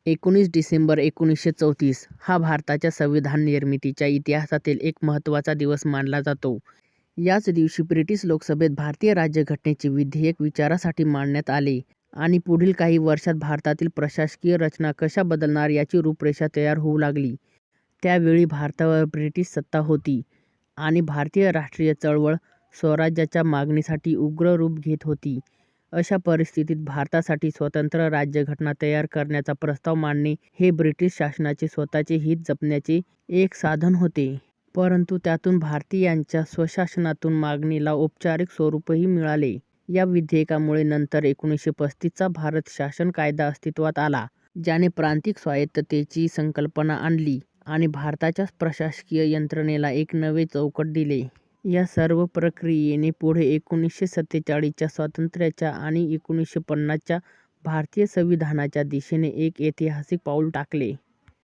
19 डिसेंबर 1934 हा भारताच्या संविधान निर्मितीच्या इतिहासातील एक महत्त्वाचा दिवस मानला जातो. याच दिवशी ब्रिटिश लोकसभेत भारतीय राज्यघटनेचे विधेयक विचारासाठी मांडण्यात आले आणि पुढील काही वर्षात भारतातील प्रशासकीय रचना कशा बदलणार याची रूपरेषा तयार होऊ लागली. त्यावेळी भारतावर ब्रिटिश सत्ता होती आणि भारतीय राष्ट्रीय चळवळ स्वराज्याच्या मागणीसाठी उग्र रूप घेत होती. अशा परिस्थितीत भारतासाठी स्वतंत्र राज्यघटना तयार करण्याचा प्रस्ताव मांडणे हे ब्रिटिश शासनाचे स्वतःचे हित जपण्याचे एक साधन होते. परंतु त्यातून भारतीयांच्या स्वशासनातून मागणीला औपचारिक स्वरूपही मिळाले. या विधेयकामुळे नंतर 1935 चा भारत शासन कायदा अस्तित्वात आला, ज्याने प्रांतिक स्वायत्ततेची संकल्पना आणली आणि भारताच्या प्रशासकीय यंत्रणेला एक नवे चौकट दिले. या सर्व प्रक्रियेने पुढे 1947 च्या स्वातंत्र्याच्या आणि 1950 च्या भारतीय संविधानाच्या दिशेने एक ऐतिहासिक पाऊल टाकले.